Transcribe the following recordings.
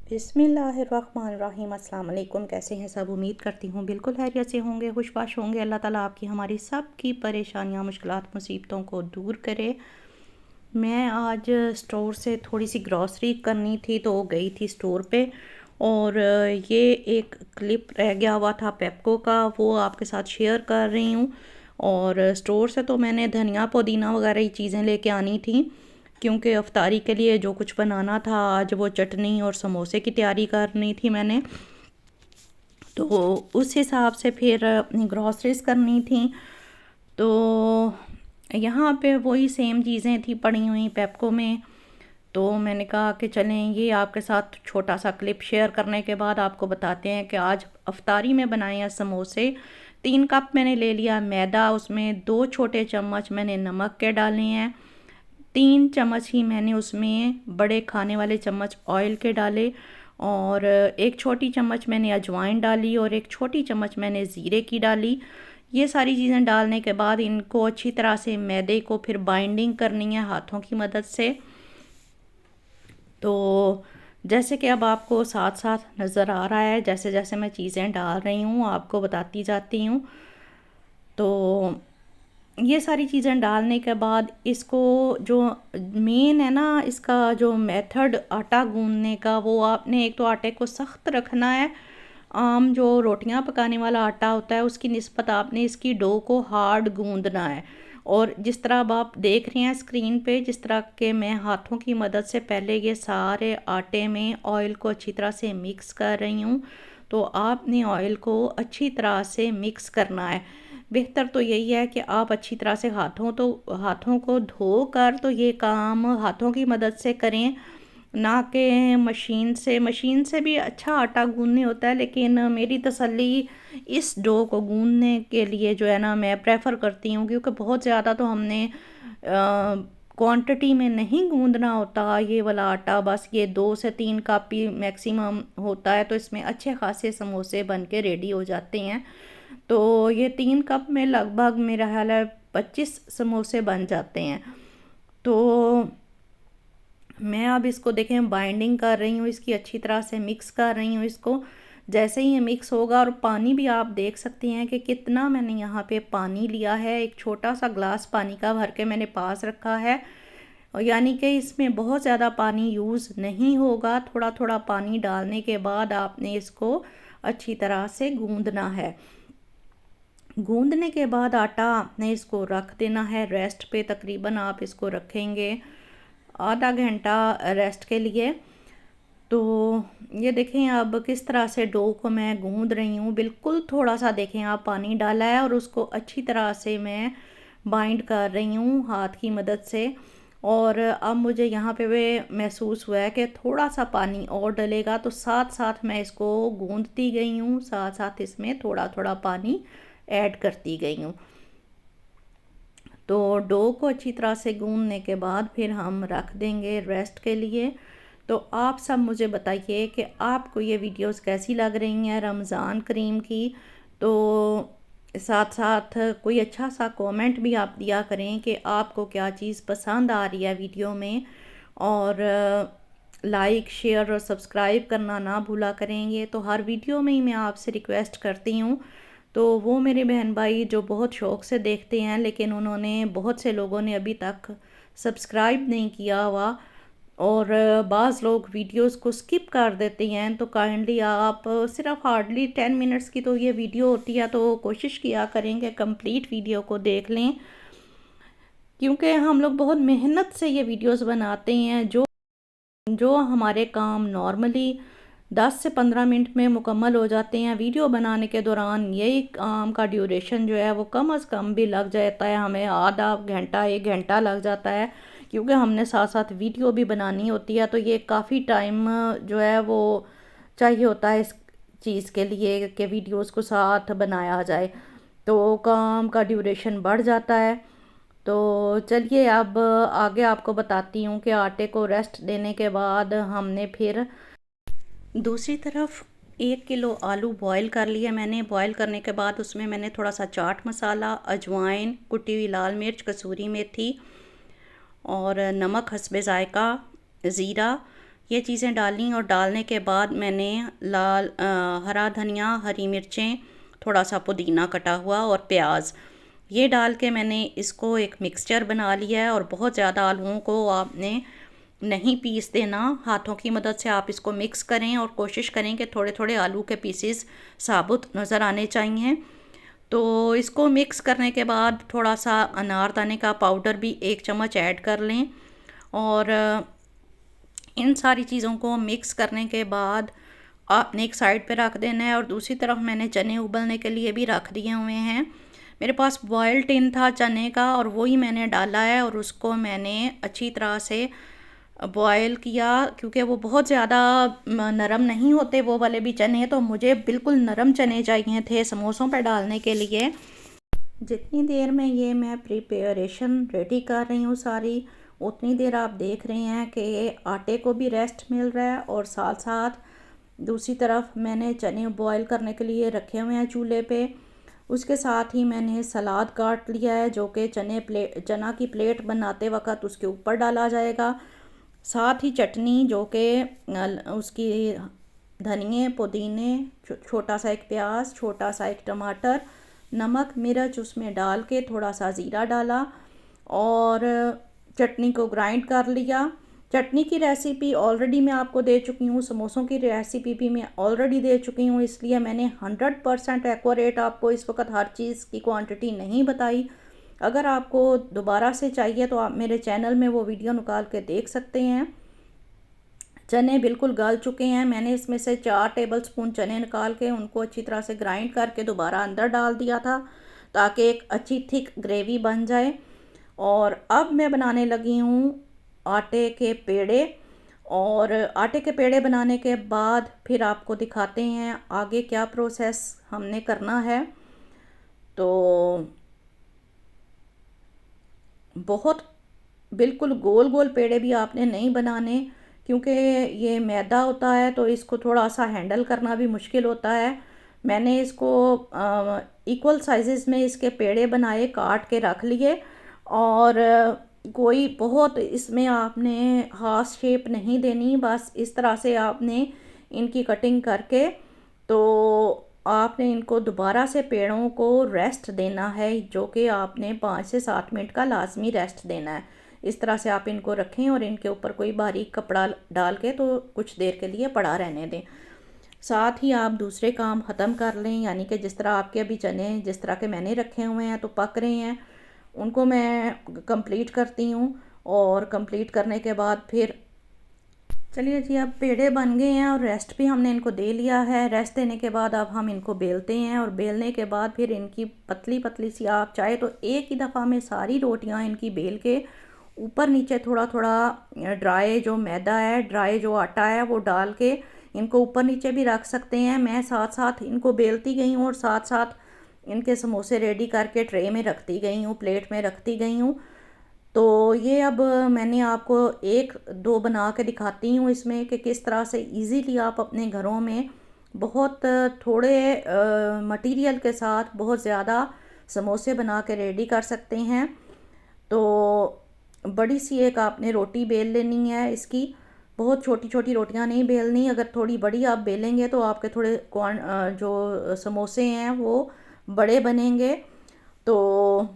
बिस्मिल्लाहिर्रहमानिर्रहीम। अस्सलाम वालेकुम। कैसे हैं सब? उम्मीद करती हूँ बिल्कुल खैरियत से होंगे, खुशबाश होंगे। अल्लाह ताला आपकी हमारी सब की परेशानियाँ, मुश्किलात, मुसीबतों को दूर करे। मैं आज स्टोर से थोड़ी सी ग्रॉसरी करनी थी तो गई थी स्टोर पे, और ये एक क्लिप रह गया हुआ था पेप्को का, वो आपके साथ शेयर कर रही हूँ। और स्टोर से तो मैंने धनिया पुदीना वगैरह ही चीज़ें लेके आनी थी, क्योंकि अफ्तारी के लिए जो कुछ बनाना था आज, वो चटनी और समोसे की तैयारी करनी थी मैंने, तो उस हिसाब से फिर अपनी ग्रॉसरीज करनी थी। तो यहाँ पे वही सेम चीज़ें थी पड़ी हुई पेप्को में। तो मैंने कहा कि चलें, ये आपके साथ छोटा सा क्लिप शेयर करने के बाद आपको बताते हैं कि आज अफ्तारी में बनाए हैं समोसे। 3 कप मैंने ले लिया मैदा, उसमें 2 छोटे चम्मच मैंने नमक के डाले हैं, 3 चम्मच ही मैंने उसमें बड़े खाने वाले चम्मच ऑयल के डाले, और 1 छोटी चम्मच मैंने अजवाइन डाली, और 1 छोटी चम्मच मैंने ज़ीरे की डाली। ये सारी चीज़ें डालने के बाद इनको अच्छी तरह से मैदे को फिर बाइंडिंग करनी है हाथों की मदद से। तो जैसे कि अब आपको साथ साथ नज़र आ रहा है, जैसे जैसे मैं चीज़ें डाल रही हूँ आपको बताती जाती हूँ। तो ये सारी चीज़ें डालने के बाद इसको, जो मेन है ना इसका जो मेथड आटा गूंदने का, वो आपने एक तो आटे को सख्त रखना है। आम जो रोटियां पकाने वाला आटा होता है उसकी निस्बत आपने इसकी डो को हार्ड गूंदना है। और जिस तरह अब आप देख रहे हैं स्क्रीन पे, जिस तरह के मैं हाथों की मदद से पहले ये सारे आटे में ऑयल को अच्छी तरह से मिक्स कर रही हूँ, तो आपने ऑयल को अच्छी तरह से मिक्स करना है। बेहतर तो यही है कि आप अच्छी तरह से हाथों को धो कर तो ये काम हाथों की मदद से करें, ना कि मशीन से भी अच्छा आटा गूंदने होता है, लेकिन मेरी तसल्ली इस डो को गूंदने के लिए जो है ना मैं प्रेफर करती हूँ, क्योंकि बहुत ज़्यादा तो हमने क्वांटिटी में नहीं गूंदना होता ये वाला आटा, बस ये 2 से 3 कप ही मैक्सिमम होता है, तो इसमें अच्छे खासे समोसे बन के रेडी हो जाते हैं। तो ये 3 कप में लगभग मेरा ख्याल है 25 समोसे बन जाते हैं। तो मैं अब इसको देखें बाइंडिंग कर रही हूँ, इसकी अच्छी तरह से मिक्स कर रही हूँ इसको। जैसे ही ये मिक्स होगा, और पानी भी आप देख सकते हैं कि कितना मैंने यहाँ पे पानी लिया है, एक छोटा सा ग्लास पानी का भर के मैंने पास रखा है। और यानी कि इसमें बहुत ज़्यादा पानी यूज़ नहीं होगा, थोड़ा थोड़ा पानी डालने के बाद आपने इसको अच्छी तरह से गूंदना है। गूंदने के बाद आटा आपने इसको रख देना है रेस्ट पे, तकरीबन आप इसको रखेंगे आधा घंटा रेस्ट के लिए। तो ये देखें अब किस तरह से डो को मैं गूंद रही हूँ, बिल्कुल थोड़ा सा देखें आप पानी डाला है, और उसको अच्छी तरह से मैं बाइंड कर रही हूँ हाथ की मदद से। और अब मुझे यहाँ पे वे महसूस हुआ है कि थोड़ा सा पानी और डलेगा, तो साथ साथ मैं इसको गूंदती गई हूँ, साथ साथ इसमें थोड़ा थोड़ा पानी ऐड करती गई हूँ। तो डो को अच्छी तरह से गूंदने के बाद फिर हम रख देंगे रेस्ट के लिए। तो आप सब मुझे बताइए कि आपको ये वीडियोस कैसी लग रही हैं रमज़ान करीम की। तो साथ साथ कोई अच्छा सा कमेंट भी आप दिया करें कि आपको क्या चीज़ पसंद आ रही है वीडियो में, और लाइक शेयर और सब्सक्राइब करना ना भूला करेंगे। तो हर वीडियो में ही मैं आपसे रिक्वेस्ट करती हूँ, तो वो मेरे बहन भाई जो बहुत शौक़ से देखते हैं, लेकिन उन्होंने, बहुत से लोगों ने अभी तक सब्सक्राइब नहीं किया हुआ, और बाज़ लोग वीडियोस को स्किप कर देते हैं, तो काइंडली आप, सिर्फ हार्डली 10 मिनट्स की तो ये वीडियो होती है, तो कोशिश किया करें कि कंप्लीट वीडियो को देख लें, क्योंकि हम लोग बहुत मेहनत से ये वीडियोस बनाते हैं। जो हमारे काम नॉर्मली 10 से 15 मिनट में मुकम्मल हो जाते हैं, वीडियो बनाने के दौरान यही काम का ड्यूरेशन जो है वो कम अज़ कम भी लग जाता है, हमें आधा घंटा 1 घंटा लग जाता है, क्योंकि हमने साथ साथ वीडियो भी बनानी होती है। तो ये काफ़ी टाइम जो है वो चाहिए होता है इस चीज़ के लिए कि वीडियोस को साथ बनाया जाए, तो काम का ड्यूरेशन बढ़ जाता है। तो चलिए अब आगे आपको बताती हूँ कि आटे को रेस्ट देने के बाद हमने फिर दूसरी तरफ 1 किलो आलू बॉईल कर लिया मैंने। बॉईल करने के बाद उसमें मैंने थोड़ा सा चाट मसाला, अजवाइन, कुटी हुई लाल मिर्च, कसूरी मेथी और नमक हस्बे ज़ायका, ज़ीरा, ये चीज़ें डाली और डालने के बाद मैंने हरा धनिया, हरी मिर्चें, थोड़ा सा पुदीना कटा हुआ और प्याज, ये डाल के मैंने इसको एक मिक्सचर बना लिया है। और बहुत ज़्यादा आलूओं को आपने नहीं पीस देना, हाथों की मदद से आप इसको मिक्स करें और कोशिश करें कि थोड़े थोड़े आलू के पीसेस साबुत नज़र आने चाहिए। तो इसको मिक्स करने के बाद थोड़ा सा अनारदाने का पाउडर भी 1 चम्मच ऐड कर लें। और इन सारी चीज़ों को मिक्स करने के बाद आपने एक साइड पे रख देना है। और दूसरी तरफ मैंने चने उबलने के लिए भी रख दिए हुए हैं। मेरे पास बॉयल टिन था चने का और वही मैंने डाला है और उसको मैंने अच्छी तरह से बॉयल किया, क्योंकि वो बहुत ज़्यादा नरम नहीं होते वो वाले भी चने, तो मुझे बिल्कुल नरम चने चाहिए थे समोसों पर डालने के लिए। जितनी देर में ये मैं प्रिपरेशन रेडी कर रही हूँ सारी, उतनी देर आप देख रहे हैं कि आटे को भी रेस्ट मिल रहा है और साथ साथ दूसरी तरफ मैंने चने बॉयल करने के लिए रखे हुए हैं चूल्हे पे। उसके साथ ही मैंने सलाद काट लिया है जो कि चना की प्लेट बनाते वक्त उसके ऊपर डाला जाएगा। साथ ही चटनी जो कि उसकी धनिए, पुदीने, छोटा सा एक प्याज, छोटा सा एक टमाटर, नमक, मिर्च उसमें डाल के थोड़ा सा ज़ीरा डाला और चटनी को ग्राइंड कर लिया। चटनी की रेसिपी ऑलरेडी मैं आपको दे चुकी हूँ, समोसों की रेसिपी भी मैं ऑलरेडी दे चुकी हूँ, इसलिए मैंने 100% एक्यूरेट आपको इस वक्त हर चीज़ की क्वांटिटी नहीं बताई। अगर आपको दोबारा से चाहिए तो आप मेरे चैनल में वो वीडियो निकाल के देख सकते हैं। चने बिल्कुल गल चुके हैं। मैंने इसमें से 4 टेबलस्पून चने निकाल के उनको अच्छी तरह से ग्राइंड करके दोबारा अंदर डाल दिया था ताकि एक अच्छी थिक ग्रेवी बन जाए। और अब मैं बनाने लगी हूँ आटे के पेड़े। और आटे के पेड़े बनाने के बाद फिर आपको दिखाते हैं आगे क्या प्रोसेस हमने करना है। तो बहुत बिल्कुल गोल गोल पेड़े भी आपने नहीं बनाने, क्योंकि ये मैदा होता है तो इसको थोड़ा सा हैंडल करना भी मुश्किल होता है। मैंने इसको इक्वल साइज़ेस में इसके पेड़े बनाए, काट के रख लिए। और कोई बहुत इसमें आपने हाफ शेप नहीं देनी, बस इस तरह से आपने इनकी कटिंग करके तो आपने इनको दोबारा से पेड़ों को रेस्ट देना है, जो कि आपने 5 से 7 मिनट का लाजमी रेस्ट देना है। इस तरह से आप इनको रखें और इनके ऊपर कोई बारीक कपड़ा डाल के तो कुछ देर के लिए पड़ा रहने दें। साथ ही आप दूसरे काम ख़त्म कर लें, यानी कि जिस तरह आपके अभी चने जिस तरह के मैंने रखे हुए हैं तो पक रहे हैं, उनको मैं कंप्लीट करती हूँ। और कंप्लीट करने के बाद फिर चलिए जी, अब पेड़े बन गए हैं और रेस्ट भी हमने इनको दे लिया है। रेस्ट देने के बाद अब हम इनको बेलते हैं और बेलने के बाद फिर इनकी पतली पतली सी, आप चाहे तो एक ही दफ़ा में सारी रोटियां इनकी बेल के ऊपर नीचे थोड़ा थोड़ा ड्राई जो मैदा है, ड्राई जो आटा है वो डाल के इनको ऊपर नीचे भी रख सकते हैं। मैं साथ साथ इनको बेलती गई हूँ और साथ साथ इनके समोसे रेडी करके ट्रे में रखती गई हूँ, प्लेट में रखती गई हूँ। तो ये अब मैंने आपको 1-2 बना के दिखाती हूँ इसमें कि किस तरह से इजीली आप अपने घरों में बहुत थोड़े मटेरियल के साथ बहुत ज़्यादा समोसे बना के रेडी कर सकते हैं। तो बड़ी सी एक आपने रोटी बेल लेनी है इसकी, बहुत छोटी छोटी रोटियां नहीं बेलनी। अगर थोड़ी बड़ी आप बेलेंगे तो आपके थोड़े जो समोसे हैं वो बड़े बनेंगे। तो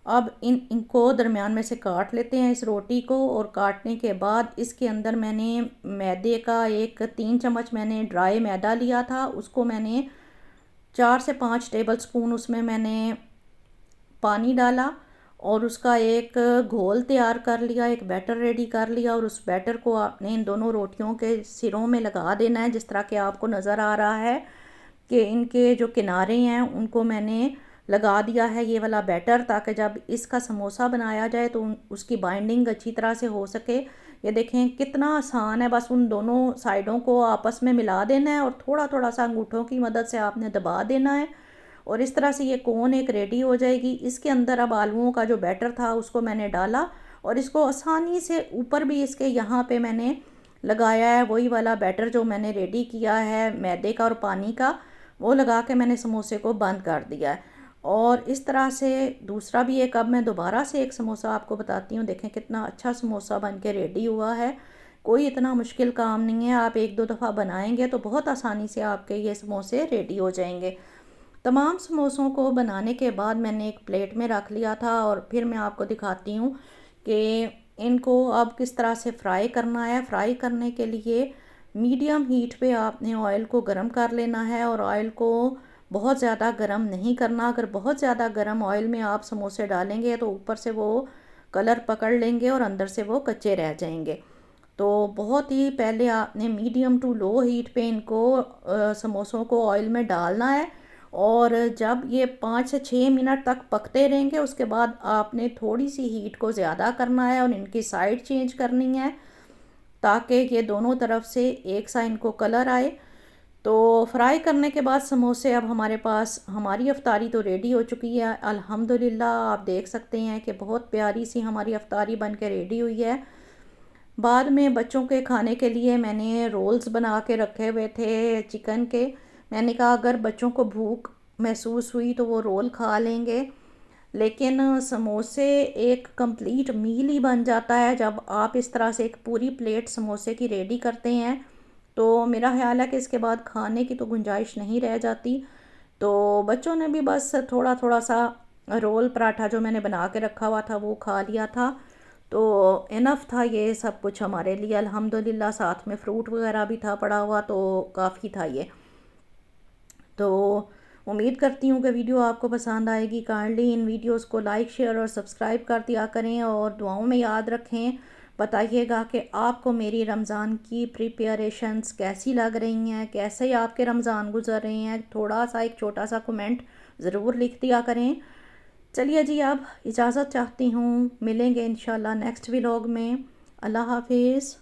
अब इनको दरमियान में से काट लेते हैं इस रोटी को। और काटने के बाद इसके अंदर मैंने मैदे का 3 चम्मच मैंने ड्राई मैदा लिया था, उसको मैंने 4 से 5 टेबलस्पून उसमें मैंने पानी डाला और उसका एक घोल तैयार कर लिया, एक बैटर रेडी कर लिया। और उस बैटर को आपने इन दोनों रोटियों के सिरों में लगा देना है, जिस तरह के आपको नज़र आ रहा है कि इनके जो किनारे हैं उनको मैंने लगा दिया है ये वाला बैटर, ताकि जब इसका समोसा बनाया जाए तो उसकी बाइंडिंग अच्छी तरह से हो सके। ये देखें कितना आसान है, बस उन दोनों साइडों को आपस में मिला देना है और थोड़ा थोड़ा सा अंगूठों की मदद से आपने दबा देना है और इस तरह से ये कोन एक रेडी हो जाएगी। इसके अंदर अब आलूओं का जो बैटर था उसको मैंने डाला और इसको आसानी से ऊपर भी इसके यहाँ पे मैंने लगाया है वही वाला बैटर जो मैंने रेडी किया है मैदे का और पानी का, वो लगा के मैंने समोसे को बंद कर दिया है। और इस तरह से दूसरा भी एक, अब मैं दोबारा से एक समोसा आपको बताती हूँ। देखें कितना अच्छा समोसा बन के रेडी हुआ है। कोई इतना मुश्किल काम नहीं है, आप एक दो दफ़ा बनाएंगे तो बहुत आसानी से आपके ये समोसे रेडी हो जाएंगे। तमाम समोसों को बनाने के बाद मैंने एक प्लेट में रख लिया था और फिर मैं आपको दिखाती हूँ कि इनको अब किस तरह से फ्राई करना है। फ्राई करने के लिए मीडियम हीट पे आपने ऑयल को गर्म कर लेना है और ऑयल को बहुत ज़्यादा गर्म नहीं करना। अगर बहुत ज़्यादा गर्म ऑयल में आप समोसे डालेंगे तो ऊपर से वो कलर पकड़ लेंगे और अंदर से वो कच्चे रह जाएंगे। तो बहुत ही पहले आपने मीडियम टू लो हीट पे इनको समोसों को ऑयल में डालना है और जब ये 5 से 6 मिनट तक पकते रहेंगे उसके बाद आपने थोड़ी सी हीट को ज़्यादा करना है और इनकी साइड चेंज करनी है ताकि ये दोनों तरफ से एक सा इनको कलर आए। तो फ्राई करने के बाद समोसे अब हमारे पास, हमारी अफ्तारी तो रेडी हो चुकी है अल्हम्दुलिल्लाह। आप देख सकते हैं कि बहुत प्यारी सी हमारी अफ्तारी बन के रेडी हुई है। बाद में बच्चों के खाने के लिए मैंने रोल्स बना के रखे हुए थे चिकन के। मैंने कहा अगर बच्चों को भूख महसूस हुई तो वो रोल खा लेंगे, लेकिन समोसे एक कंप्लीट मील ही बन जाता है जब आप इस तरह से एक पूरी प्लेट समोसे की रेडी करते हैं। तो मेरा ख्याल है कि इसके बाद खाने की तो गुंजाइश नहीं रह जाती। तो बच्चों ने भी बस थोड़ा थोड़ा सा रोल पराठा जो मैंने बना के रखा हुआ था वो खा लिया था। तो इनफ था ये सब कुछ हमारे लिए अल्हम्दुलिल्लाह। साथ में फ्रूट वगैरह भी था पड़ा हुआ तो काफ़ी था ये। तो उम्मीद करती हूँ कि वीडियो आपको पसंद आएगी। काइंडली इन वीडियोस को लाइक शेयर और सब्सक्राइब कर दिया करें और दुआओं में याद रखें। बताइएगा कि आपको मेरी रमज़ान की प्रिपरेशंस कैसी लग रही हैं, कैसे आपके रमज़ान गुजर रहे हैं। थोड़ा सा एक छोटा सा कमेंट ज़रूर लिख दिया करें। चलिए जी, अब इजाज़त चाहती हूँ, मिलेंगे इंशाल्लाह नेक्स्ट व्लॉग में। अल्लाह हाफिज़।